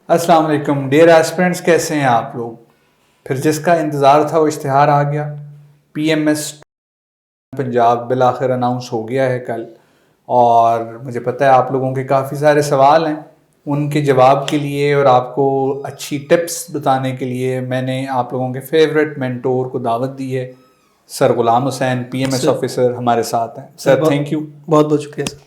अस्सलाम वालेकुम dear aspirants, कैसे हैं आप लोग। फिर जिसका इंतज़ार था वो इश्तिहार आ गया। पीएमएस पंजाब बिलाखिर अनाउंस हो गया है कल, और मुझे पता है आप लोगों के काफ़ी सारे सवाल हैं। उनके जवाब के लिए और आपको अच्छी टिप्स बताने के लिए मैंने आप लोगों के फेवरेट मेंटोर को दावत दी है। Sir Ghulam Hussain PMS sir officer हमारे साथ हैं। Sir sir thank you. बहुत बहुत शुक्रिया सर।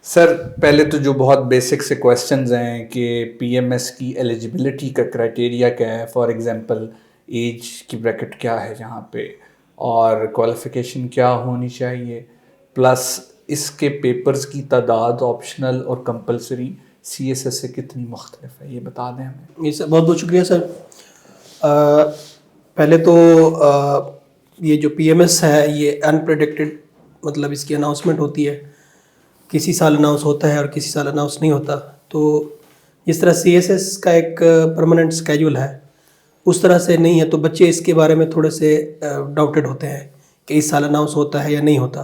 सर पहले तो जो बहुत बेसिक से क्वेश्चंस हैं कि पीएमएस की एलिजिबिलिटी का क्राइटेरिया क्या है। फॉर एग्जांपल एज की ब्रैकेट क्या है यहाँ पे, और क्वालिफ़िकेशन क्या होनी चाहिए, प्लस इसके पेपर्स की तादाद ऑप्शनल और कंपलसरी सीएसएस से कितनी मुख्तलिफ है, ये बता दें हमें। ये सर बहुत बहुत शुक्रिया सर। पहले तो ये जो पीएमएस है ये अनप्रेडिक्टेड, मतलब इसकी अनाउंसमेंट होती है, किसी साल अनाउंस होता है और किसी साल अनाउंस नहीं होता। तो जिस तरह सीएसएस का एक परमानेंट स्केड्यूल है उस तरह से नहीं है, तो बच्चे इसके बारे में थोड़े से डाउटेड होते हैं कि इस साल अनाउंस होता है या नहीं होता।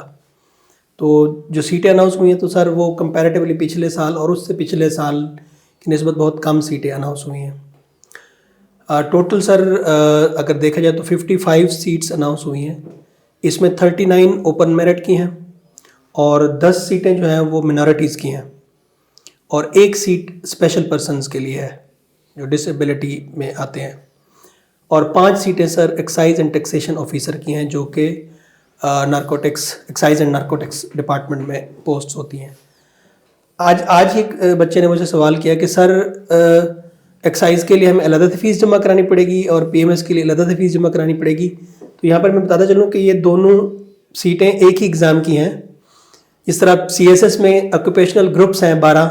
तो जो सीटें अनाउंस हुई हैं तो सर वो कंपैरेटिवली पिछले साल और उससे पिछले साल की निस्बत बहुत कम सीटें अनाउंस हुई हैं। टोटल सर अगर देखा जाए तो 55 सीट्स अनाउंस हुई हैं। इसमें 39 ओपन मेरिट की हैं और 10 सीटें जो हैं वो मिनॉरिटीज़ की हैं और एक सीट स्पेशल पर्सनस के लिए है जो डिसेबिलिटी में आते हैं, और 5 सीटें sir excise and taxation officer की हैं जो कि narcotics excise and narcotics department में पोस्ट्स होती हैं। आज ही एक बच्चे ने मुझे सवाल किया कि सर एक्साइज के लिए हमें अलग से फ़ीस जमा करानी पड़ेगी और पीएमएस के लिए अलग से फ़ीस जमा करानी पड़ेगी। तो यहाँ पर मैं बताता चलूँ कि ये दोनों सीटें एक ही एग्ज़ाम की हैं। इस तरह सीएसएस में ऑक्यूपेशनल ग्रुप्स हैं 12,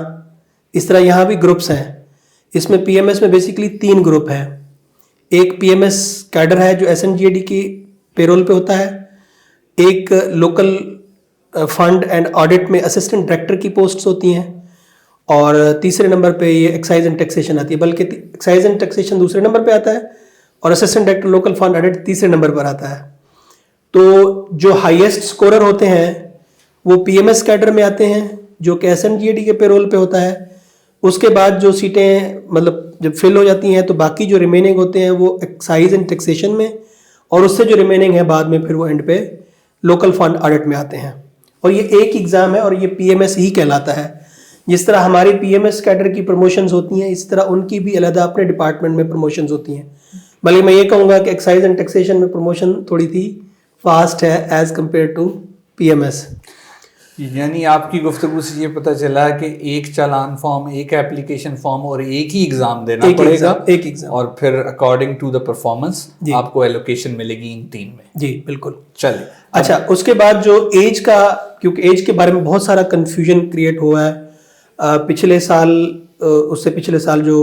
इस तरह यहाँ भी ग्रुप्स हैं। इसमें पीएमएस में बेसिकली 3 ग्रुप हैं। एक पीएमएस कैडर है जो एसएनजीएडी की पेरोल पे होता है, एक लोकल फंड एंड ऑडिट में असिस्टेंट डायरेक्टर की पोस्ट्स होती हैं, और तीसरे नंबर पे ये एक्साइज एंड टैक्सेशन आती है, बल्कि एक्साइज एंड टैक्सेशन दूसरे नंबर पे आता है और assistant director local fund audit तीसरे नंबर पर आता है। तो जो हाईएस्ट स्कोरर होते हैं वो पीएमएस कैडर में आते हैं जो कि एसएनजीएडी के पेरोल पे होता है। उसके बाद जो सीटें मतलब जब फिल हो जाती हैं तो बाकी जो रिमेनिंग होते हैं वो एक्साइज एंड टैक्सेशन में, और उससे जो रिमेनिंग है बाद में फिर वो एंड पे लोकल फंड ऑडिट में आते हैं। और ये एक एग्ज़ाम है और ये पीएमएस ही कहलाता है। जिस तरह हमारी पीएमएस कैडर की प्रमोशंस होती हैं इस तरह उनकी भी अलग अपने डिपार्टमेंट में प्रमोशंस होती हैं। बल्कि मैं ये कहूँगा कि एक्साइज एंड टैक्सेशन में प्रमोशन थोड़ी सी फास्ट है एज कम्पेयर टू पीएमएस। यानी आपकी गुफ्तगू से ये पता चला कि एक चालान फॉर्म, एक एप्लीकेशन फॉर्म और एक ही एग्जाम देना पड़ेगा, एक एग्जाम, और फिर अकॉर्डिंग टू द परफॉर्मेंस आपको एलोकेशन मिलेगी इन 3 में। जी बिल्कुल। चलिए अच्छा, उसके बाद जो एज का, क्योंकि एज के बारे में बहुत सारा कन्फ्यूजन क्रिएट हुआ है पिछले साल, उससे पिछले साल जो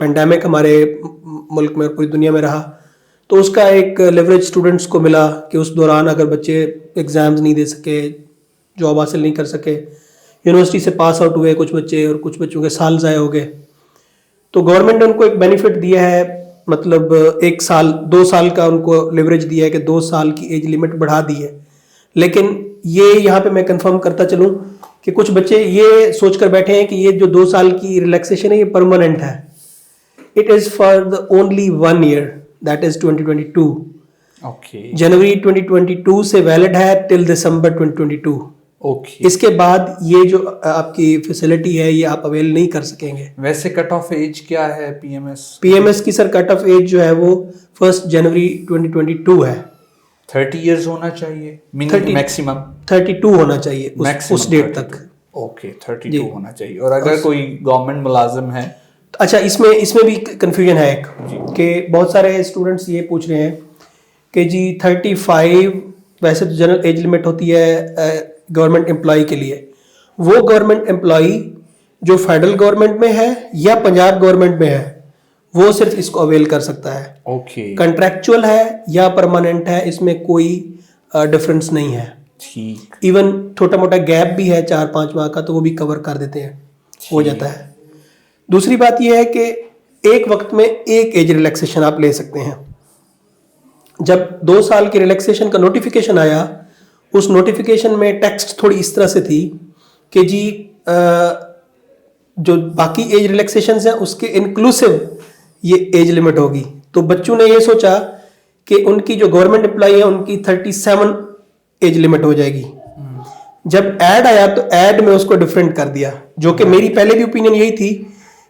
पेंडेमिक हमारे मुल्क में और पूरी दुनिया में रहा, तो उसका एक लेवरेज स्टूडेंट्स को मिला कि उस दौरान अगर बच्चे एग्ज़ाम्स नहीं दे सके, जॉब हासिल नहीं कर सके, यूनिवर्सिटी से पास आउट हुए कुछ बच्चे और कुछ बच्चों के साल ज़ाया हो गए, तो गवर्नमेंट ने उनको एक बेनिफिट दिया है, मतलब 1 साल 2 साल का उनको लेवरेज दिया है कि 2 साल की एज लिमिट बढ़ा दी है। लेकिन ये यहाँ पे मैं कंफर्म करता चलूँ कि कुछ बच्चे ये सोचकर बैठे हैं कि ये जो 2 साल की रिलैक्सेशन है ये परमानेंट है। It is for the only 1 year, that is 2022। Okay, जनवरी 2022 से वैलिड है टिल दिसंबर 2022। ओके, इसके बाद ये जो आपकी फैसिलिटी है ये आप अवेल नहीं कर सकेंगे। वैसे कट ऑफ एज क्या है पीएमएस की सर कट ऑफ एज जो है वो 1 जनवरी 2022 है। 30 इयर्स होना चाहिए, मैक्सिमम 32 होना चाहिए उस डेट तक। ओके, 32 होना चाहिए। और अगर कोई गवर्नमेंट मुलाजिम है, अच्छा, इसमें भी कंफ्यूजन है एक कि बहुत सारे स्टूडेंट्स ये पूछ रहे हैं कि जी 35 वैसे तो जनरल एज लिमिट होती है गवर्नमेंट एम्प्लॉय के लिए, वो गवर्नमेंट एम्प्लॉय जो फेडरल गवर्नमेंट में है या पंजाब गवर्नमेंट में है वो सिर्फ इसको अवेल कर सकता है। ओके, कंट्रैक्चुअल है या परमानेंट है इसमें कोई डिफरेंस नहीं है। ठीक, इवन छोटा मोटा गैप भी है 4-5 माह का तो वो भी कवर कर देते हैं, हो जाता है। दूसरी बात यह है कि एक वक्त में एक एज रिलैक्सेशन आप ले सकते हैं। जब 2 साल की रिलैक्सेशन का नोटिफिकेशन आया, उस नोटिफिकेशन में टेक्स्ट थोड़ी इस तरह से थी कि जी जो बाकी एज रिलैक्सेशन हैं उसके इंक्लूसिव ये एज लिमिट होगी। तो बच्चों ने ये सोचा कि उनकी जो गवर्नमेंट एम्प्लॉई है उनकी 37 एज लिमिट हो जाएगी। जब ऐड आया तो ऐड में उसको डिफरेंट कर दिया, जो कि मेरी पहले भी ओपिनियन यही थी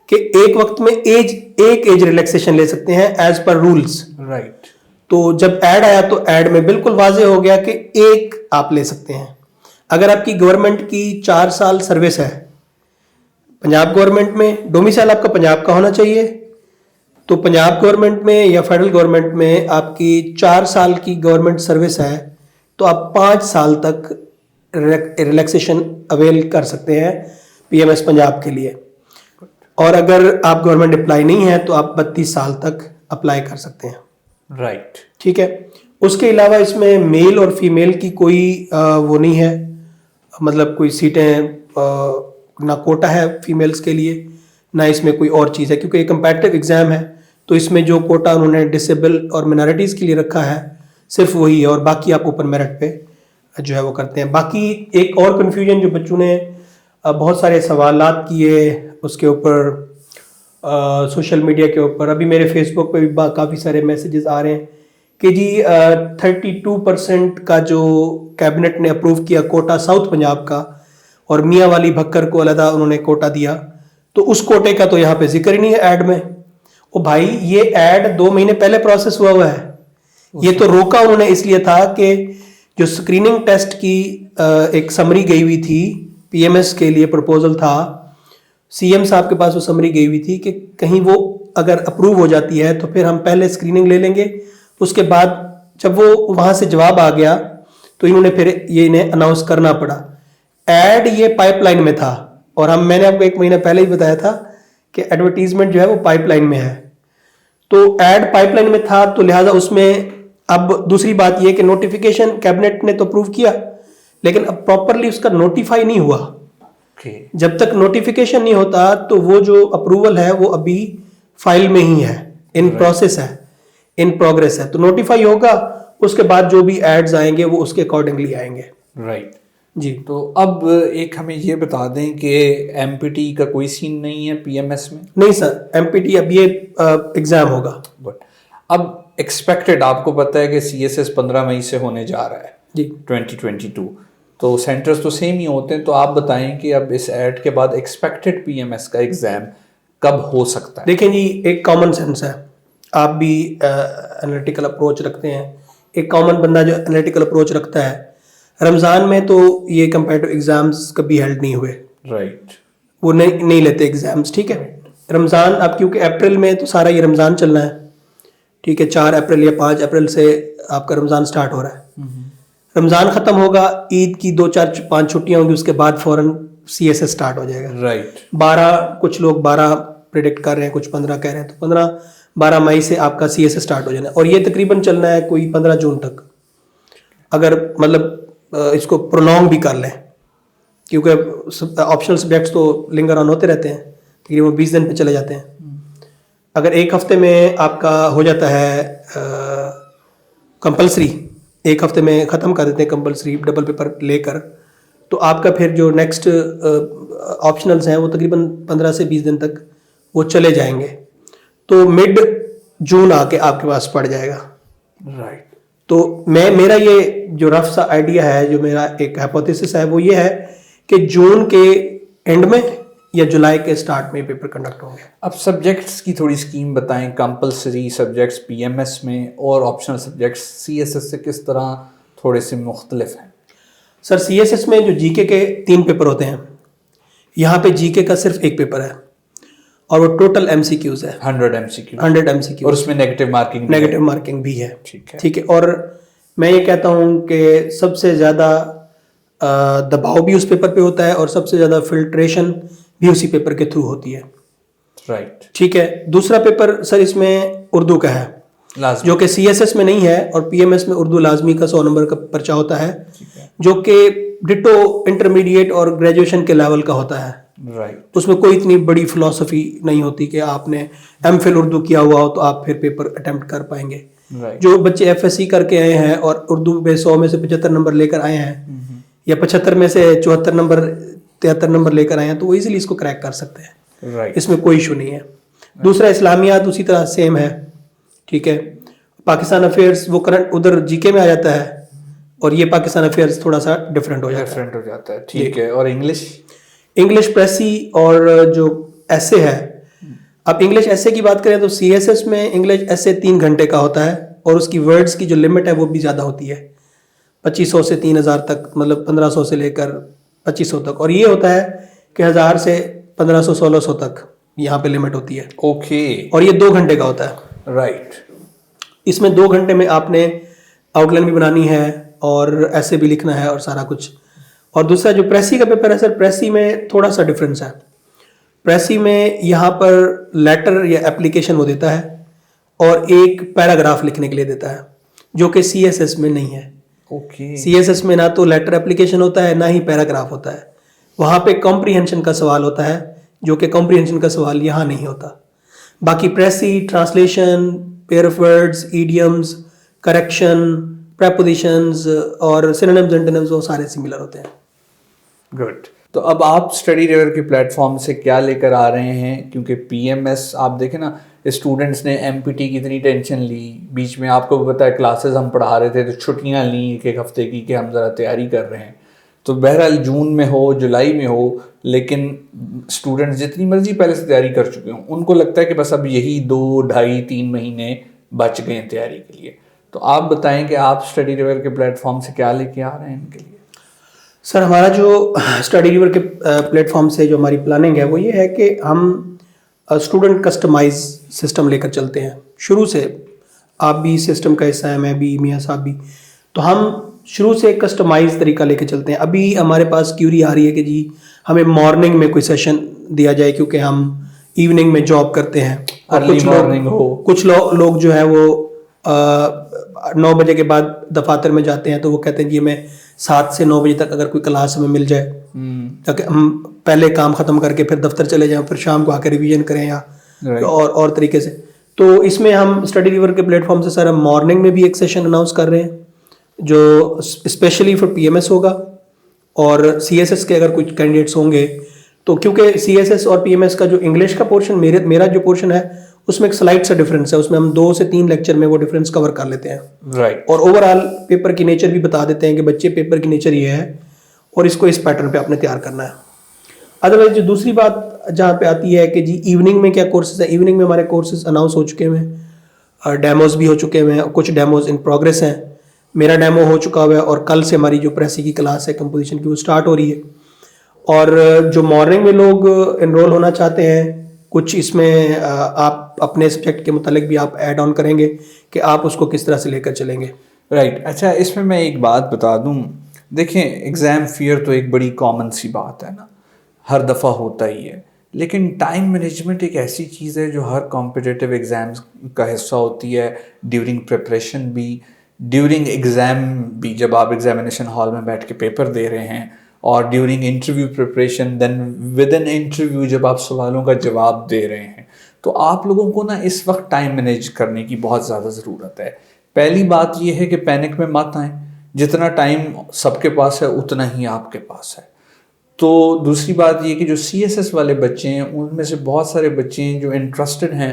कि एक वक्त में एक एज रिलैक्सेशन ले सकते हैं एज पर रूल्स। राइट। तो जब ऐड आया तो ऐड में बिल्कुल वाजे हो गया कि एक आप ले सकते हैं। अगर आपकी गवर्नमेंट की 4 साल सर्विस है पंजाब गवर्नमेंट में, डोमिसाइल आपका पंजाब का होना चाहिए, तो पंजाब गवर्नमेंट में या फेडरल गवर्नमेंट में आपकी 4 साल की गवर्नमेंट सर्विस है तो आप 5 साल तक रिलैक्सेशन अवेल कर सकते हैं पीएमएस पंजाब के लिए। और अगर आप गवर्नमेंट एम्प्लॉय नहीं है तो आप 32 साल तक अप्लाई कर सकते हैं। राइट। ठीक है। उसके अलावा इसमें मेल और फीमेल की कोई वो नहीं है, मतलब कोई सीटें ना कोटा है फीमेल्स के लिए ना इसमें कोई और चीज़ है, क्योंकि ये कंपैरेटिव एग्जाम है तो इसमें जो कोटा उन्होंने डिसेबल और मिनॉरिटीज़ के लिए रखा है सिर्फ वही है, और बाकी आप ओपन मेरिट पे जो है वो करते हैं। बाकी एक और कन्फ्यूजन जो बच्चों ने बहुत सारे सवालात किए उसके ऊपर सोशल मीडिया के ऊपर, अभी मेरे फेसबुक पे भी काफ़ी सारे मैसेजेस आ रहे हैं कि जी 32% का जो कैबिनेट ने अप्रूव किया कोटा साउथ पंजाब का और मियाँ वाली भक्कर को अलहदा उन्होंने कोटा दिया, तो उस कोटे का तो यहाँ पे जिक्र ही नहीं है ऐड में। ओ भाई ये ऐड 2 महीने पहले प्रोसेस हुआ है, ये तो रोका उन्होंने इसलिए था कि जो स्क्रीनिंग टेस्ट की एक समरी गई हुई थी पीएमएस के लिए प्रपोजल था, सीएम साहब के पास वो समरी गई हुई थी कि कहीं वो अगर अप्रूव हो जाती है तो फिर हम पहले स्क्रीनिंग ले लेंगे, उसके बाद जब वो वहां से जवाब आ गया तो इन्होंने फिर ये इन्हें अनाउंस करना पड़ा। ऐड ये पाइपलाइन में था और मैंने आपको 1 महीना पहले ही बताया था कि एडवर्टीजमेंट जो है वो पाइपलाइन में है, तो ऐड पाइपलाइन में था तो लिहाजा उसमें अब दूसरी बात ये कि नोटिफिकेशन कैबिनेट ने तो अप्रूव किया लेकिन अब प्रॉपरली उसका नोटिफाई नहीं हुआ। जब तक नोटिफिकेशन नहीं होता तो वो जो अप्रूवल है वो अभी फाइल में ही है, इन प्रोसेस है, इन प्रोग्रेस है, तो नोटिफाई होगा उसके बाद जो भी एड्स आएंगे वो उसके अकॉर्डिंगली आएंगे। राइट जी। तो अब एक हमें ये बता दें कि एमपीटी का कोई सीन नहीं है पीएमएस में? नहीं सर, एमपीटी अब ये एग्जाम होगा। बट अब एक्सपेक्टेड आपको पता है कि सीएसएस 15 मई से होने जा रहा है जी 2022, तो सेंटर्स तो सेम ही होते हैं, तो आप बताएं कि अब इस ऐड के बाद एक्सपेक्टेड पीएमएस का एग्जाम कब हो सकता है? देखें जी, एक कॉमन सेंस है, आप भी एनालिटिकल अप्रोच रखते हैं, एक कॉमन बंदा जो एनालिटिकल अप्रोच रखता है, रमज़ान में तो ये कंपेरेटिव एग्जाम्स कभी हेल्ड नहीं हुए। राइट। वो नहीं लेते एग्जाम्स, ठीक है। रमज़ान अब क्योंकि अप्रैल में तो सारा ये रमज़ान चलना है, ठीक है, 4 अप्रैल या 5 अप्रैल से आपका रमज़ान स्टार्ट हो रहा है। रमज़ान ख़त्म होगा, ईद की 2-4-5 छुट्टियां होंगी, उसके बाद फौरन सीएसएस स्टार्ट हो जाएगा। राइट। 12, कुछ लोग 12 प्रिडिक्ट कर रहे हैं, कुछ 15 कह रहे हैं, तो 15-12 मई से आपका सीएसएस स्टार्ट हो जाना है और ये तकरीबन चलना है कोई 15 जून तक, अगर मतलब इसको प्रोलॉन्ग भी कर लें, क्योंकि ऑप्शनल सब्जेक्ट्स तो लिंगर ऑन होते रहते हैं, तकरीबन 20 दिन पे चले जाते हैं। अगर एक हफ्ते में आपका हो जाता है कंपलसरी, एक हफ्ते में ख़त्म कर देते हैं कंपलसरी डबल पेपर लेकर, तो आपका फिर जो नेक्स्ट ऑप्शनल्स हैं वो तकरीबन 15 से 20 दिन तक वो चले जाएंगे, तो मिड जून आके आपके पास पड़ जाएगा। राइट। तो मेरा ये जो रफ सा आइडिया है, जो मेरा एक हाइपोथेसिस है, वो ये है कि जून के एंड में या जुलाई के स्टार्ट में पेपर कंडक्ट होंगे। अब सब्जेक्ट्स की थोड़ी स्कीम बताएं, कंपलसरी सब्जेक्ट्स पीएमएस में और ऑप्शनल सब्जेक्ट्स सीएसएस से किस तरह थोड़े से मुख्तलिफ हैं? सर, सीएसएस में जो जीके के 3 पेपर होते हैं, यहाँ पे जीके का सिर्फ 1 पेपर है और वो टोटल एमसीक्यूज है, 100 एमसीक्यू, और उसमें नेगेटिव मार्किंग भी है। ठीक है। और मैं ये कहता हूँ कि सबसे ज़्यादा दबाव भी उस पेपर पे होता है और सबसे ज़्यादा फिल्ट्रेशन भी उसी पेपर के थ्रू होती है। राइट। ठीक है। दूसरा पेपर सर इसमें उर्दू का है, जो कि सीएसएस में नहीं है, और पीएमएस में उर्दू लाजमी का 100 नंबर का पर्चा होता है, जो कि डिटो इंटरमीडिएट और ग्रेजुएशन के लेवल का होता है। राइट। उसमें कोई इतनी बड़ी फिलॉसफी नहीं होती कि आपने एमफिल उर्दू किया हुआ हो तो आप फिर पेपर अटेम्प्ट कर पाएंगे। जो बच्चे एफएससी करके आए हैं और उर्दू में 100 में से 75 नंबर लेकर आए हैं या 75 में से 74 नंबर 73 नंबर लेकर आए हैं, तो वो इजीली इसको क्रैक कर सकते हैं। Right. इसमें कोई इशू नहीं है। दूसरा इस्लामियात उसी तरह सेम है, ठीक है। पाकिस्तान अफेयर्स वो करंट उधर जीके में आ जाता है, और ये पाकिस्तान अफेयर्स थोड़ा सा डिफरेंट हो जाता है। ठीक है। और इंग्लिश प्रेसी और जो ऐसे है, अब इंग्लिश ऐसे की बात करें तो सीएसएस में इंग्लिश ऐसे 3 घंटे का होता है, और उसकी वर्ड्स की जो लिमिट है वो भी ज़्यादा होती है, 2500 से 3000 तक, मतलब 1500 से लेकर 2500 तक। और ये होता है कि 1000 से 1500 1600 तक यहाँ पे लिमिट होती है। ओके। और ये 2 घंटे का होता है। राइट। इसमें 2 घंटे में आपने आउटलाइन भी बनानी है और ऐसे भी लिखना है और सारा कुछ। और दूसरा जो प्रेसी का पेपर है सर, प्रेसी में थोड़ा सा डिफरेंस है। प्रेसी में यहाँ पर लेटर या एप्लीकेशन वो देता है और एक पैराग्राफ लिखने के लिए देता है, जो कि सीएसएस में नहीं है। ओके। सीएसएस में ना तो लेटर एप्लीकेशन होता है, ना ही पैराग्राफ होता है। वहाँ पे कॉम्प्रीहेंशन का सवाल होता है, जो कि कॉम्प्रीहेंशन का सवाल यहाँ नहीं होता। बाकी precis, translation, pair of words, idioms, correction, prepositions और सिनोनिम्स, एंटोनिम्स वो सारे सिमिलर होते हैं। गुड। तो अब आप स्टडी रिवर के प्लेटफॉर्म से क्या लेकर आ रहे हैं? क्योंकि पीएमएस आप देखें ना, स्टूडेंट्स ने एमपीटी की इतनी टेंशन ली, बीच में आपको भी पता है क्लासेस हम पढ़ा रहे थे तो छुट्टियां ली एक हफ्ते की कि हम ज़रा तैयारी कर रहे हैं। तो बहरहाल जून में हो, जुलाई में हो, लेकिन स्टूडेंट्स जितनी मर्जी पहले से तैयारी कर चुके हों, उनको लगता है कि बस अब यही 2, ढाई, 3 महीने बच गए हैं तैयारी के लिए। तो आप बताएं कि आप स्टडी रिवर के प्लेटफॉर्म से क्या लेके आ रहे हैं इनके लिए? सर हमारा जो स्टडी रिवर के प्लेटफॉर्म से जो हमारी प्लानिंग है वो ये है कि हम स्टूडेंट कस्टमाइज सिस्टम लेकर चलते हैं शुरू से। आप भी सिस्टम का हिस्सा है, मैं भी, मियाँ साहब भी। तो हम शुरू से कस्टमाइज तरीका लेकर चलते हैं। अभी हमारे पास क्यूरी आ रही है कि जी हमें मॉर्निंग में कोई सेशन दिया जाए, क्योंकि हम इवनिंग में जॉब करते हैं। और कुछ लोग जो है वो 9 बजे के बाद दफातर में जाते हैं, तो वो कहते हैं कि हमें 7 से 9 बजे तक अगर कोई क्लास हमें मिल जाए, ताकि हम पहले काम ख़त्म करके फिर दफ्तर चले जाएं, फिर शाम को आकर रिवीजन करें या और तरीके से। तो इसमें हम स्टडी रिवर के प्लेटफॉर्म से सर हम मॉर्निंग में भी एक सेशन अनाउंस कर रहे हैं जो स्पेशली फॉर पीएमएस होगा। और सीएसएस के अगर कुछ कैंडिडेट्स होंगे तो, क्योंकि सीएसएस और पीएमएस का जो इंग्लिश का पोर्शन, मेरा जो पोर्शन है उसमें एक स्लाइड सा डिफरेंस है, उसमें हम 2 से 3 लेक्चर में वो डिफरेंस कवर कर लेते हैं। राइट। और ओवरऑल पेपर की नेचर भी बता देते हैं कि बच्चे पेपर की नेचर ये है और इसको इस पैटर्न पे आपने तैयार करना है। अदरवाइज जो दूसरी बात जहाँ पे आती है कि जी इवनिंग में क्या कोर्सेज है, इवनिंग में हमारे कोर्सेज अनाउंस हो चुके हैं, डेमोज भी हो चुके हुए हैं, कुछ डेमोज इन प्रोग्रेस हैं। मेरा डेमो हो चुका हुआ है और कल से हमारी जो प्रेसी की क्लास है कंपोजिशन की वो स्टार्ट हो रही है। और जो मॉर्निंग में लोग इनरोल होना चाहते हैं, कुछ इसमें आप अपने सब्जेक्ट के मुतालिक भी आप ऐड ऑन करेंगे कि आप उसको किस तरह से लेकर चलेंगे। राइट। अच्छा, इसमें मैं एक बात बता दूं, देखें एग्ज़ाम फियर तो एक बड़ी कॉमन सी बात है ना, हर दफ़ा होता ही है। लेकिन टाइम मैनेजमेंट एक ऐसी चीज़ है जो हर कॉम्पिटिटिव एग्ज़ाम्स का हिस्सा होती है, ड्यूरिंग प्रिपरेशन भी, ड्यूरिंग एग्ज़ाम भी, जब आप एग्जामिनेशन हॉल में बैठ के पेपर दे रहे हैं, और during interview preparation, then with in interview जब आप सवालों का जवाब दे रहे हैं। तो आप लोगों को ना इस वक्त टाइम मैनेज करने की बहुत ज़्यादा ज़रूरत है। पहली बात यह है कि पैनिक में मत आएँ, जितना टाइम सबके पास है उतना ही आपके पास है। तो दूसरी बात ये कि जो सीएसएस वाले बच्चे हैं उनमें से बहुत सारे बच्चे हैं जो इंटरेस्टेड हैं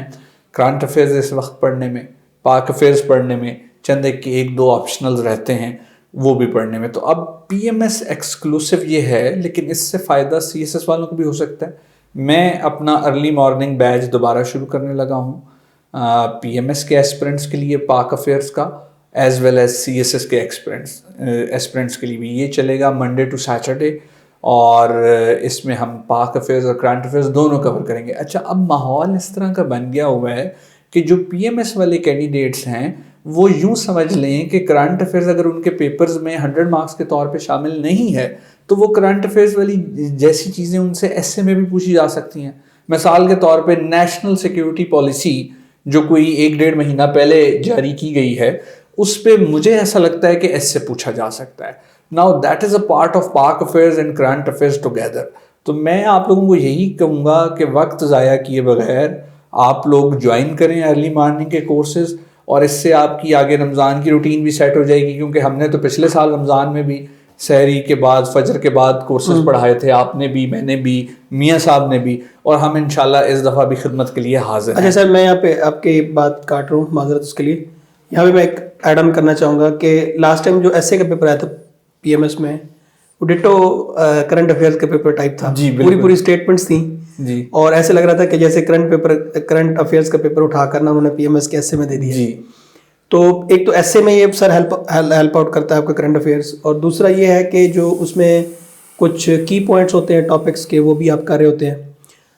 करंट अफेयर्स इस वक्त पढ़ने में, पाक अफेयर्स पढ़ने में, चंद एक दो ऑप्शनल्स रहते हैं वो भी पढ़ने में। तो अब पीएमएस एक्सक्लूसिव ये है, लेकिन इससे फ़ायदा सीएसएस वालों को भी हो सकता है। मैं अपना अर्ली मॉर्निंग बैच दोबारा शुरू करने लगा हूँ पीएमएस के एस्पिरेंट्स के लिए, पाक अफेयर्स का, एज वेल एज सीएसएस के एस्पिरेंट्स के लिए भी ये चलेगा मंडे टू सैटरडे। और इसमें हम पाक अफेयर्स और करंट अफेयर्स दोनों कवर करेंगे। अच्छा, अब माहौल इस तरह का बन गया हुआ है कि जो पीएमएस वाले कैंडिडेट्स हैं वो यूं समझ लें कि करंट अफेयर्स अगर उनके पेपर्स में 100 मार्क्स के तौर पे शामिल नहीं है तो वो करंट अफेयर्स वाली जैसी चीज़ें उनसे एसए में भी पूछी जा सकती हैं। मिसाल के तौर पे नेशनल सिक्योरिटी पॉलिसी जो कोई 1-1.5 महीना पहले जारी की गई है, उस पर मुझे ऐसा लगता है कि एसए पूछा जा सकता है। Now that is a part of पाक affairs and current affairs together. तो मैं आप लोगों को यही कहूँगा कि वक्त ज़ाया किए बगैर आप लोग ज्वाइन करें अर्ली मॉर्निंग के कोर्सेज़, और इससे आपकी आगे रमज़ान की रूटीन भी सेट हो जाएगी। क्योंकि हमने तो पिछले साल रमज़ान में भी सहरी के बाद, फजर के बाद कोर्सेज पढ़ाए थे, आपने भी, मैंने भी, मियाँ साहब ने भी, और हम इंशाल्लाह इस दफ़ा भी खिदमत के लिए हाजिर हैं। अच्छा सर, मैं यहाँ पे आपकी बात काट रहा हूँ, माजरत उसके लिए। यहाँ पे मैं एक ऐड ऑन करना चाहूँगा कि लास्ट टाइम जो एसए का पेपर आया था पीएमएस में, वो डिटो करंट अफेयर्स का पेपर टाइप था। जी, बिल्कुल। पूरी स्टेटमेंट्स थी जी और ऐसे लग रहा था कि जैसे करंट अफेयर्स का पेपर उठाकर ना उन्होंने पीएमएस के एसए में दे दिया। जी तो एक तो एसए में ये सर हेल्प आउट करता है आपका करंट अफेयर्स, और दूसरा ये है कि जो उसमें कुछ की पॉइंट्स होते हैं टॉपिक्स के, वो भी आप कर रहे होते हैं।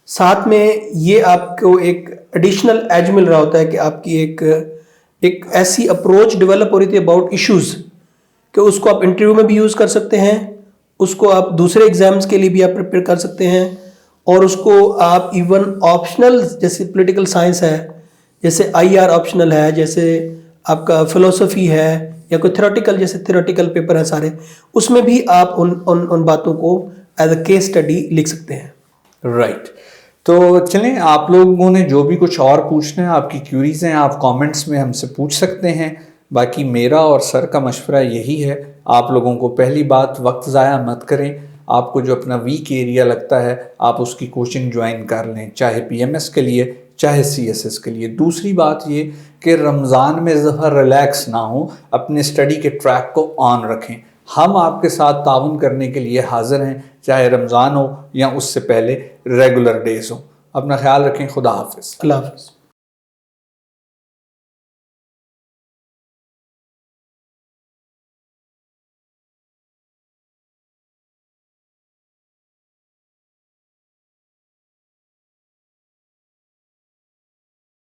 साथ में ये आपको एक एडिशनल एज मिल रहा होता है कि आपकी एक ऐसी अप्रोच डेवलप हो रही थी अबाउट इश्यूज कि उसको आप इंटरव्यू में भी यूज़ कर सकते हैं, उसको आप दूसरे एग्जाम्स के लिए भी आप प्रिपेयर कर सकते हैं, और उसको आप इवन ऑप्शनल जैसे पॉलिटिकल साइंस है, जैसे आईआर ऑप्शनल है, जैसे आपका फिलोसफी है, या कोई थ्योरेटिकल जैसे थ्योरेटिकल पेपर है सारे, उसमें भी आप उन बातों को एज अ केस स्टडी लिख सकते हैं। राइट। तो चलें, आप लोगों ने जो भी कुछ और पूछना है, आपकी क्यूरीज हैं, आप कमेंट्स में हमसे पूछ सकते हैं। बाकी मेरा और सर का मशवरा यही है, आप लोगों को पहली बात वक्त ज़ाया मत करें। आपको जो अपना वीक एरिया लगता है आप उसकी कोचिंग ज्वाइन कर लें, चाहे पीएमएस के लिए चाहे सीएसएस के लिए। दूसरी बात ये कि रमज़ान में इस दफ़ा रिलैक्स ना हो, अपने स्टडी के ट्रैक को ऑन रखें। हम आपके साथ ताउन करने के लिए हाजिर हैं, चाहे रमज़ान हो या उससे पहले रेगुलर डेज हो। अपना ख्याल रखें। खुदा हाफिज़। अल्लाह हाफिज़।